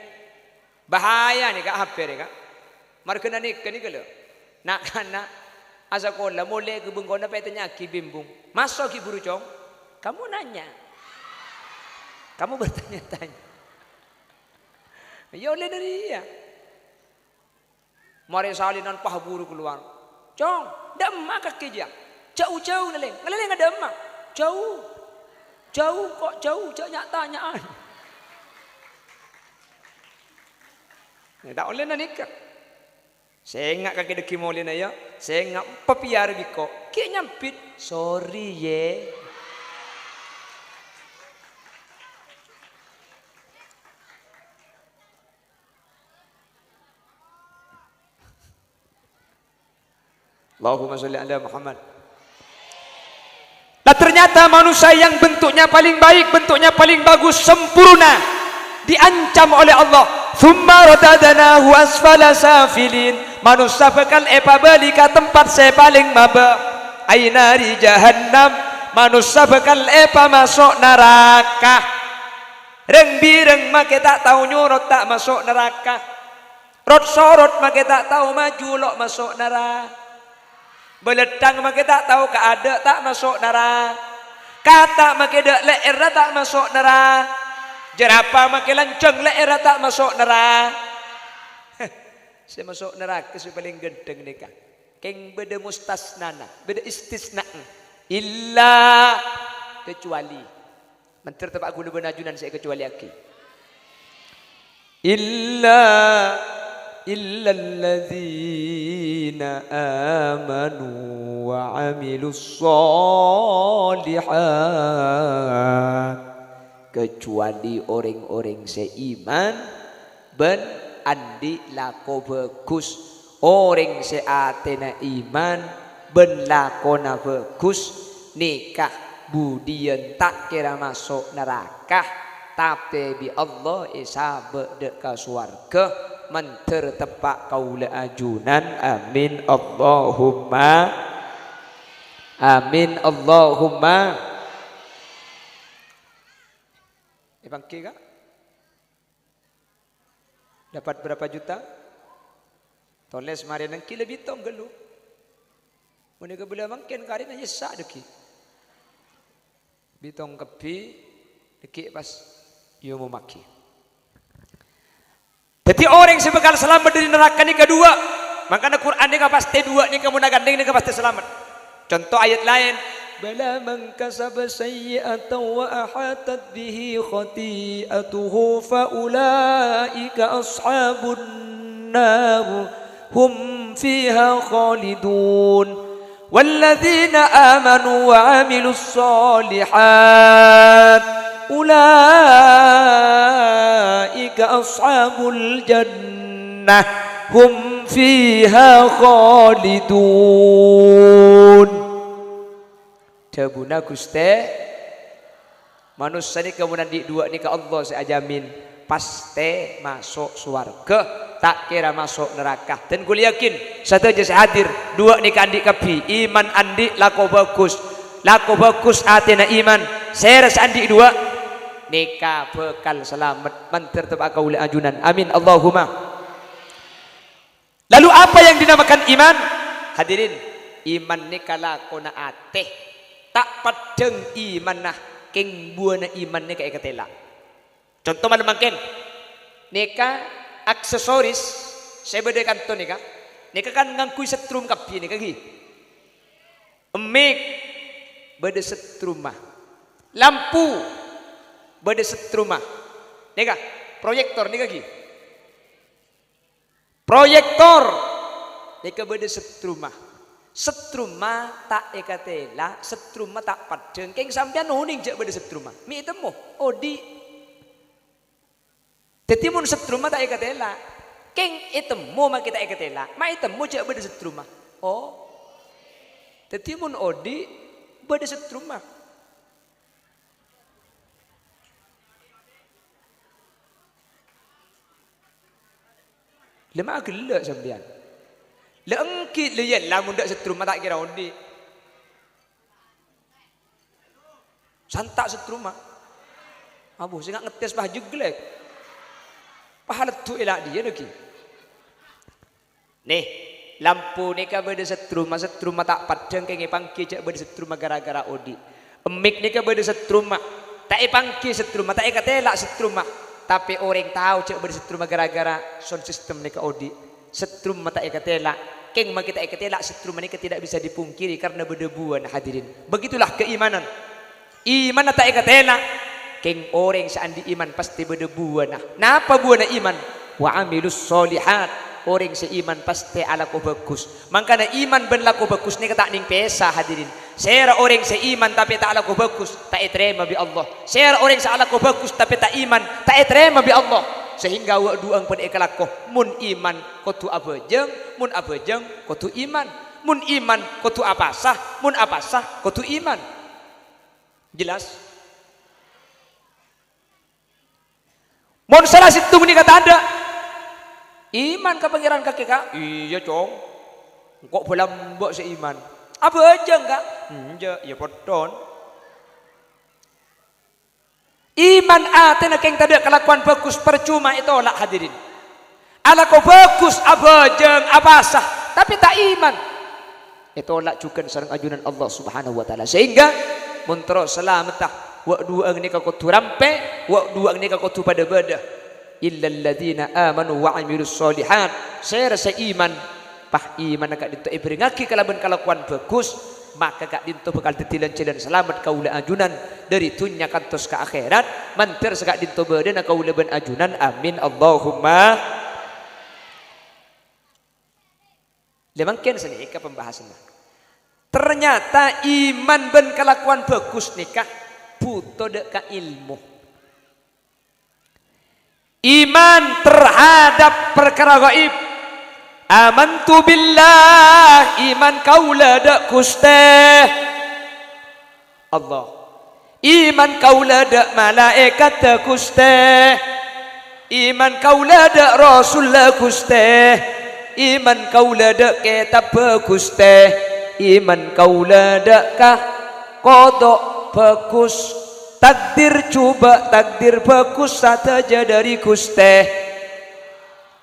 Bahaya ni kak HP ni kak. Marka nanika ni kalau. Nak kana asa kola mole ke bengkona petanya ki bimbung. Masuk ki buru cong. Kamu nanya. Kamu bertanya-tanya. Ya oleh dari dia. Mari salinan pah buru keluar. Cong, demak kaki dia. Jauh-jauh ngeleng. Ngeleng ada demak. Jauh. Jauh kok jauh. Jangan tanyaan. Tak oleh nak nikah. Saya ingat kaki deki molin aja. Saya ingat papiar biko. Kek nyampit. Sorry ye. Allahumma sholli ala Muhammad. Lah ternyata manusia yang bentuknya paling baik, bentuknya paling bagus, sempurna, diancam oleh Allah. Tsumma radadnahu asfala safilin. Manusia bakal balik ke tempat saya paling maba. Ainari jahannam. Manusia bakal masuk neraka. Reng bireng make tak tahu nyorot tak masuk neraka. Rot sorot make tak tahu maju lok masuk neraka. Beledang make tak tahu keada tak masuk neraka. Kata make dak leer tak masuk neraka. Jerapah make lanceng leer tak masuk neraka. Saya masuk neraka saya paling gendeng ni kan. Keng beda mustasnana, beda istisna. Illa kecuali. Menteri tempat guna benajunan saya kecuali aki. illa alladzina amanu wa amilus solihat, kecuali orang-orang seiman ben andi lako bagus, orang seatena iman ben lakona bagus, nikah budian tak kira masuk neraka, tapi bi Allah isa bedek ke surga menter tepak kaula ajunan. Amin Allahumma amin Allahumma. Bangke kak? Dapat berapa juta? Toles mari nang kila bitong gelu. Mun ke bela mangken kari nanya sak deki. Bitong kepi deki pas yo mau maki. Jadi orang yang bakal selamat dari neraka ni kedua. Makanya Quran ni pasti dua ni kamu nak gandeng ni pasti selamat. Contoh ayat lain, bala man kasaba sayyi'atan wa ahatat bihi khati'atuhu fa ulaika ashabun nar hum fiha khalidun. والذين آمنوا وعملوا الصالحات أولئك أصحاب الجنة هم فيها خالدون. Tabuna Guste manusia ni kemudian di dua ni ke Allah saya jamin pasti masuk surga, tak kira masuk neraka. Dan gue yakin satu aja saya hadir dua ni kandi kapi iman andi lako bagus atena iman saya rasa andi dua nikah bekal selamat manter tebak kaula ajunan. Amin Allahumma. Lalu apa yang dinamakan iman? Hadirin, iman ni kalakona ateh tak padeng iman nah keng buana iman ni kayak ketela. Contoh mana mungkin neka aksesoris saya beda kanto neka kan ngangkui setrum kapi neka gi emik beda setrumah lampu beda setrumah neka proyektor neka gi proyektor neka beda setrumah tak ekatela setrumah tak padeng keng sampean nuning jak beda setrumah mi temu odi tetimun setrumah tak ikatela, keng itemu mak kita ikatela, mak itemu cak beda setrumah. Oh, tetimun odi beda setrumah. Lema gelak sampean. Leengkit le yalla mun dak setrumah tak kira odi. Santak setrumah. Abu saya ngetes bah jeglek. Pahala tu elak dia lagi. Nih, lampu ni kan beda setrumah tak padang kenge pangki cak beda setrumah gara-gara odi. Emik ni kan beda setrumah tak pangki setrumah tak katelak setrumah. Tapi orang tahu cak beda setrumah gara-gara sound system ni ke odi. Setrumah tak katelak. Keng mak kita katelak setrumah ni tidak bisa dipungkiri karena berdebuan hadirin. Begitulah keimanan. Iman tak katelak. Keng orang seandi iman pasti berdebuana. Napa buana iman? Wa amilus solihat. Orang seiman pasti ala ko bagus. Makanya iman ben lako bagus ni kata ning pesa hadirin. Saya orang seiman tapi tak ala ko bagus, tak terima bi Allah. Saya orang se ala ko bagus tapi tak iman, tak terima bi Allah. Sehingga wa duang pen ekalako mun iman kotu abejeng, mun abejeng kotu iman. Mun iman kotu apasah, mun apasah kotu iman. Jelas? Mon salah situ ni kata anda iman ke pangeran kaki kak iya cong kok belum mbok seiman apa aja enggak ya poton iman atena keng tadi kelakuan bagus percuma itu tolak hadirin ala kau bagus apa aja apa sah tapi tak iman itu tolak juga sareng ajunan Allah subhanahu wa ta'ala sehingga muntro selamatah wa dua ni ka kotu rampe wa dua ni ka kotu pada bada illal ladzina amanu wa amilus solihat saya rasa iman pah iman kak dinto iberingaki kalaban kalakuan bagus maka kak dinto bakal tetilan-tilan selamat kaula ajunan dari dunya kantos ke akhirat mantir sekak dinto badan kaula ben ajunan amin Allahumma. Lemangken seni ke pembahasan. Ternyata iman ben kelakuan bagus nikah butuh dek ka ilmu. Iman terhadap perkara gaib. Amantu billah, iman kaula dak Gusti Allah. Iman kaula dak malaikat dak Gusti. Iman kaula dak rasul dak Gusti. Iman kaula dak kitab Gusti. Iman kaula dak kah kodok bagus. Takdir coba takdir bagus saja dari Gusti.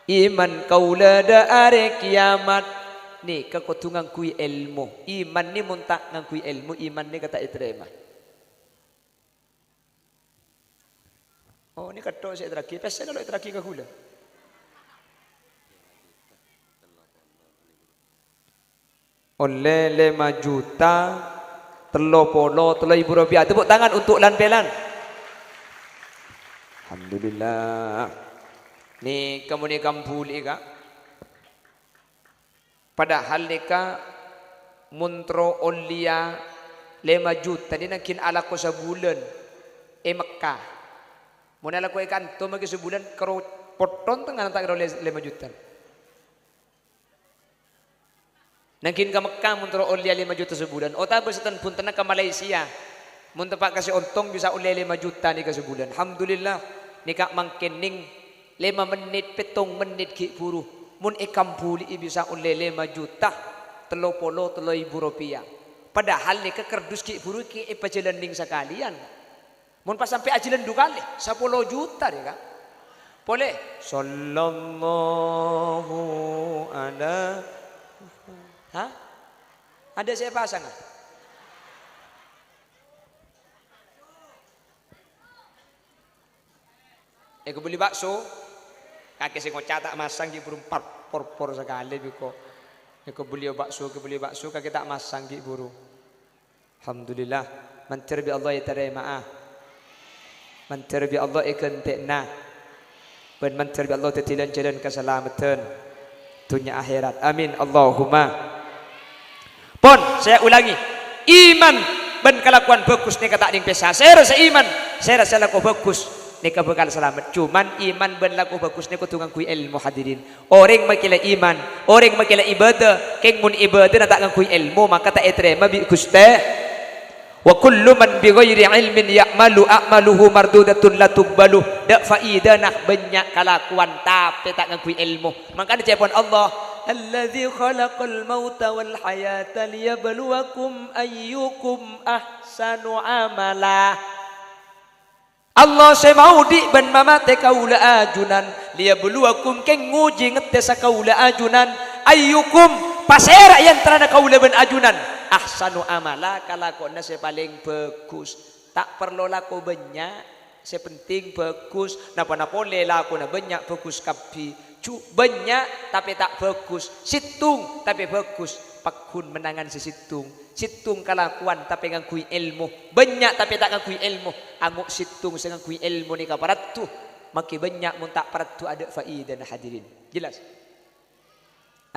Iman kaula da are kiamat ni kakutu ngangkui ilmu. Iman ni muntak ngangkui ilmu, iman ni kata iterima. Oh ni kato saya teraki, pesen kalau teraki ke gula. Oleh 5 juta 30 ribu rupiah. Tepuk tangan untuk lan-pelan. Alhamdulillah. Ni kamu ni kampuli kak. Padahal ni kak muntro olia 5 juta. Ni nakin alako sebulan. Mekah. Muna alako ikan to magi sebulan karo poton tengah tak karo 5 juta. Nangkin ke Mekah muntro olia 5 juta sebulan. Ota besetan pun tenang ke Malaysia. Mun tepak kasih ontong bisa oleh 5 juta ni ke sebulan. Alhamdulillah. Ni kak mangkening 5 menit 7 menit ki buru. Mun ikam puli bisa oleh 5 juta 30 ribu rupiah. Padahal ni ke kerdus ki buru ki ipajalan ning sekalian. Mun pas sampai ajilan 2 kali 10 juta dia kak. Boleh. Sallallahu ala. Hah? Ada saya pasang? Aku beli bakso, kakek saya ngocak tak masang di burung por sekali biko. Aku beli bakso, kakek tak masang di burung. Alhamdulillah, mantir bi Allah terima mantir bi Allah ikan tekna, ben mantir bi Allah tetilan jalan keselamatan dunia akhirat. Amin Allahumma. Pon, saya ulangi. Iman ben kelakuan bagus ni kata ding pesa. Saya rasa iman, saya rasa laku bagus ni bakal selamat. Cuman iman ben laku bagus ni kudu ngangkui ilmu hadirin. Orang makila iman, orang makila ibadah, keng mun ibadah tak ngangkui ilmu maka tak terima bi Gusti. Wa kullu man bi ghairi ilmin ya'malu a'maluhu mardudatun la tuqbalu. Dak faida nak banyak kelakuan tapi tak ngangkui ilmu. Maka dicapon Allah Alladzi khalaqal mauta wal hayata liyabluwakum ayyukum ahsanu amala. Allah semau di ben mamate kaula ajunan liyabluwakum keng nguji ngetes kaula ajunan ayyukum pasera yang terana kaula ben ajunan ahsanu amala kalakona se paling bagus. Tak perlu laku banyak, sepenting bagus. Napa-napa laku na banyak bagus kapi. Banyak tapi tak bagus, situng tapi bagus. Pakun menangan si situng, situng kelakuan tapi ngangkui ilmu. Banyak tapi tak ngangkui ilmu. Anguk situng sing ngangkui ilmu ni ka paratu. Maki banyak mun tak paratu ada faidah hadirin. Jelas?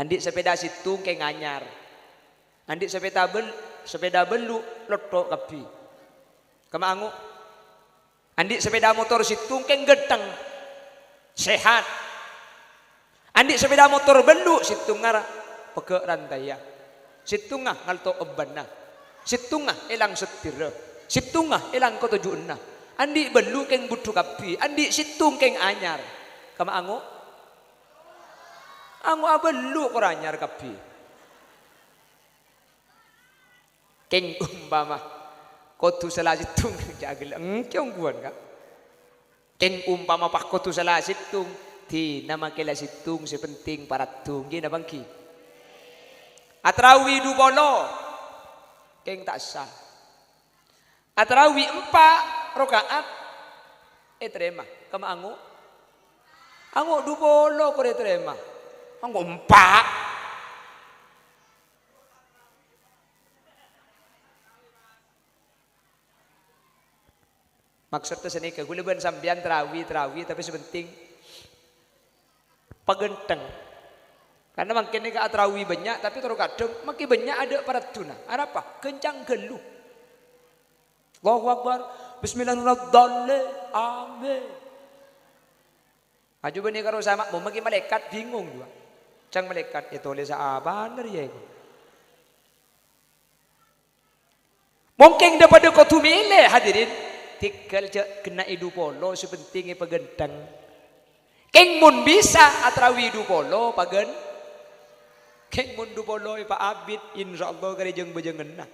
Andik sepeda situng ke nganyar. Andik sepeda belu lotok kapi. Kama anguk. Andik sepeda motor situng ke gedeng. Sehat. Andik sepeda motor belu situng ngara pegek rantai ya. Situng ngah ngalto ebana. Situng ngah elang setir. Situng ngah elang ko tujuanna. Andik belu keng butuh kapi. Andik situng keng anyar. Kama ango? Ango abelu ko anyar kapi. Keng umpama kotu salah situng jagel. Kyong kuan ka. Keng umpama pak kotu salah situng ti nama kela situng sepenting paratung gina bangki atrawi du bolo keng tak sah atrawi 4 rakaat terima kama ango du bolo ko terima ango 4 Maksudnya sini ke gula ben sambian terawih tapi sebenting pagenteng. Karena makin ni ke terawih banyak tapi terus kadang makin banyak ada para tuna. Ada apa? Kencang geluh. Allahu Akbar. Bismillahirrahmanirrahim. Amin. Aju bani karo sama mau makin malaikat bingung juga. Cang malaikat itu oleh sahabat dari ya. Mungkin daripada kau tu milih hadirin. Tikal je kena hidup polo sepentingnya pagenteng. Keng mun bisa atrawi hidup polo pagen. Keng mun hidup polo Pak Abid insyaallah kare jeung bejengenna.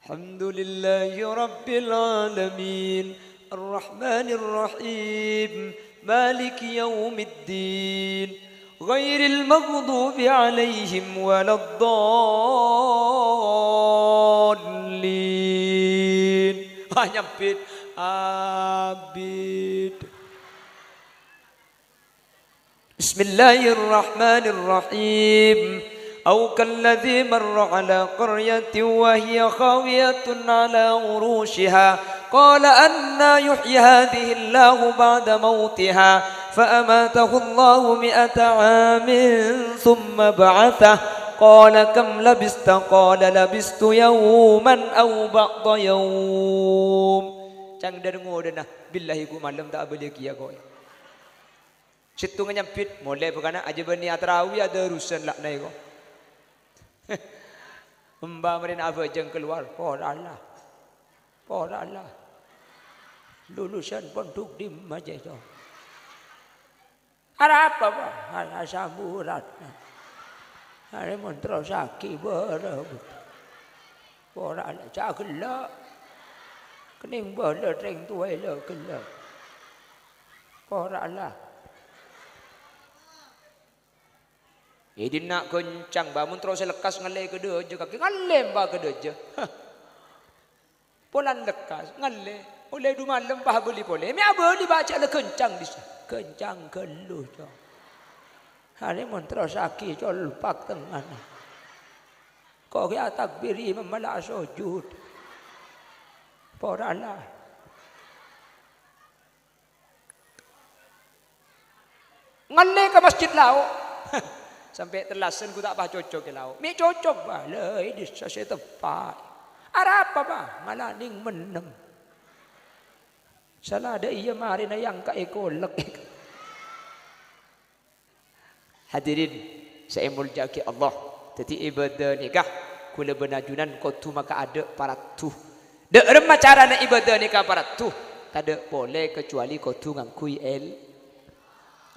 Alhamdulillahi rabbil alamin arrahmanir rahim maliki yaumiddin ghairil maghdubi alaihim waladdallin. Nyampit Abid. Bismillahirrahmanirrahim. Au kalladzi marra ala qaryatin wa hiya khawiyatun ala urushiha qala anna yuhyi hadhihi Allahu ba'da mautiha fa amatahu Allahu mi'ata 'amin thumma ba'athah qala kam labista qala labistu yawman aw ba'da yawm. Cang dengo denah billahi ku malam tak boleh kia kau. Situ nyampit mulai berkana aja bani atrawi ada urusan lah naik kau. Mbak merin apa jeng keluar por Allah lulusan pondok di Majejo. Ada apa pak? Ada samburat. Ada mentera saki berebut. Por Allah cagelak. Kening bala reng tuai le gelak. Por Allah. Jadi nak kencang bangun terus lekas ngalai ke dia je kaki ngalai mbak ke dia je. Polan lekas ngalai. Oleh du malam bah beli boleh. Mi beli baca le kencang di kencang geluh je. Hari mantra saki jol pak tengah. Kau ke takbiri memalak sujud. Porala. Ngalai ke masjid lau. Sampai terlasan ku tak bah cocok ke lau. Mi cocok bah. Lai di sasi tepat. Ada apa bah? Malaning menem. Salah ada iya mari na yang ka ekolek. Hadirin saya muljaki Allah. Jadi ibadah nikah kula benajunan kau tu maka ada para tu. Dek remah cara nak ibadah nikah para tu. Tak ada boleh kecuali kau tu ngangkui el.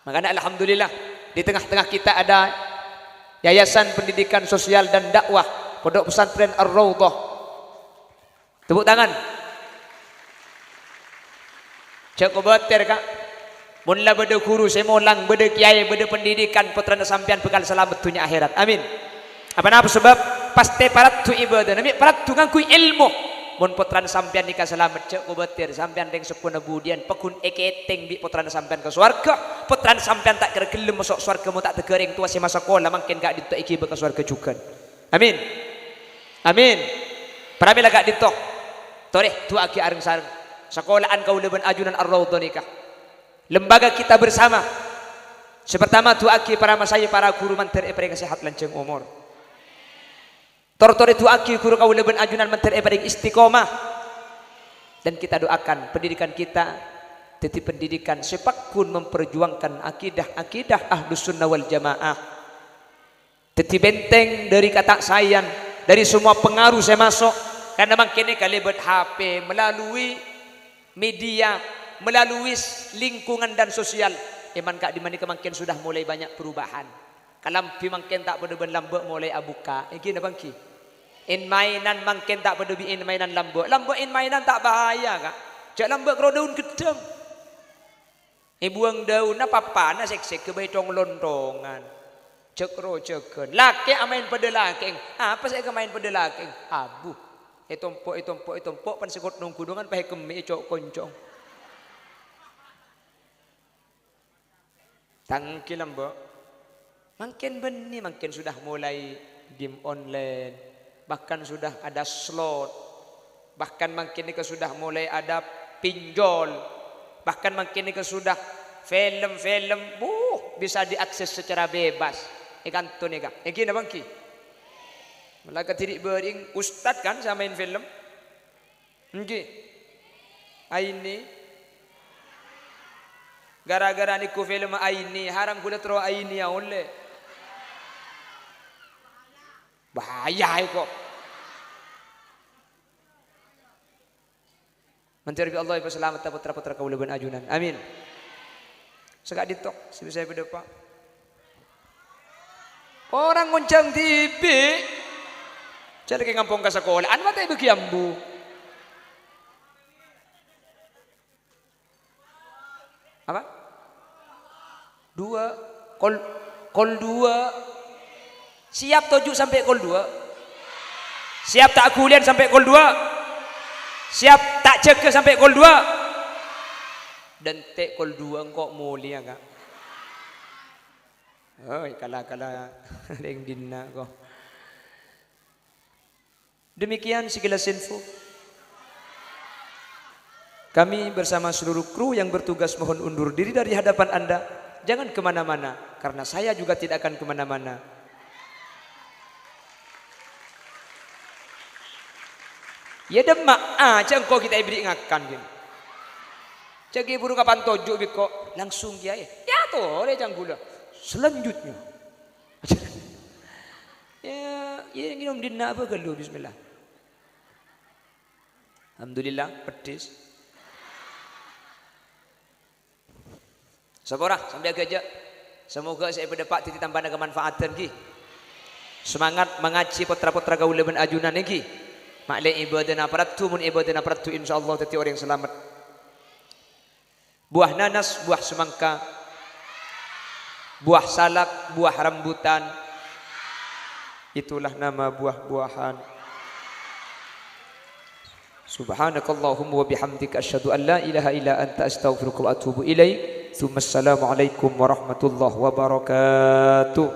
Makanya alhamdulillah di tengah-tengah kita ada Yayasan Pendidikan Sosial dan Dakwah Pondok Pesantren Ar-Raudhah. Tepuk tangan. Cak kobater kak. Munlah beda guru semolang, beda kiai, beda pendidikan putra sampean bekal selamat dunia akhirat. Amin. Apa napa sebab pasti parat tu ibadah. Nabi parat tu ngangkui ilmu. Mun putra sampean nikah selamat cak kobater sampean deng sepuna budian pekun eketeng bi putra sampean ke swarga. Putra sampean tak kira gelem masuk swarga mu tak tegering tua si masa sekolah mungkin gak ditok iki ke swarga juga. Amin. Amin. Pramila gak ditok. Toreh tu aki areng sareng. Sekolahan kaulaban ajunan Ar-Raudhah nikah. Lembaga kita bersama. Sepertama tu aki para masaya para guru menteri paring sehat lanceng umur. Tor-tor itu aki guru kaulaban ajunan menteri paring istiqomah. Dan kita doakan pendidikan kita jadi pendidikan sepakun memperjuangkan akidah Ahlus Sunnah wal Jamaah. Jadi benteng dari kata sayang, dari semua pengaruh saya masuk. Karena makin kali buat HP melalui media, melalui lingkungan dan sosial. Iman kak dimana kemakin sudah mulai banyak perubahan. Kalampi makin tak bener lambek mulai abuka. Gini bangki. In mainan makin tak bener in mainan lambek. Lambek in mainan tak bahaya kak. Cak lambek kalau daun gedeng. Buang daun apa panas sek-sek ke betong lontongan. Cekro ceken. Laki amain pada laki. Apa saya kemain pada laki? Abu. Itompok pan sekot nung kudungan pahe kemi cok koncong. Tangki lambok. Makin benih makin sudah mulai game online. Bahkan sudah ada slot. Bahkan makin ni sudah mulai ada pinjol. Bahkan makin ni sudah film-film bisa diakses secara bebas. Ikan tu ni kan. Iki na bangki. Malaka tidik bering ustad kan sama main film. Nggih. Aini gara-gara niku film aini haram kuda tero aini ya oleh. Bahaya kok. Mencari Allah ibu selamat putra-putra kaula ben ajunan. Amin. Sekak ditok sebisa berdepak. Orang ngoncang TV. Cari ke kampung ke sekolah. An mata ibu kiambu. Apa? 2 kol 2. Siap toju sampai kol 2. Siap tak kuliah sampai kol 2. Siap tak cek sampai kol 2. Dan tek kol 2 kok mulia kak. Oh, kala-kala yang dina kok. Demikian sekilas info. Kami bersama seluruh kru yang bertugas mohon undur diri dari hadapan Anda. Jangan kemana-mana, karena saya juga tidak akan kemana-mana. Ya demak, cengko kita beri ngakan gini. Cagi burung kapan tojo biko langsung dia ya toh oleh janggula. Selanjutnya, ya minum dina apa kalau Bismillah. Alhamdulillah petis. Sabarah sambil kerja. Semoga saya berdapat titik tambahan kemanfaatan ki. Semangat mengaji putra-putra kaula ben ajunan iki. Maklek ibadana paratu mun ibadana paratu insyaallah tadi orang yang selamat. Buah nanas, buah semangka, buah salak, buah rambutan. Itulah nama buah-buahan. Subhanakallahumma wa bihamdika asyhadu an la ilaha illa anta astaghfiruka wa atubu ilaik. Assalamualaikum warahmatullahi wabarakatuh.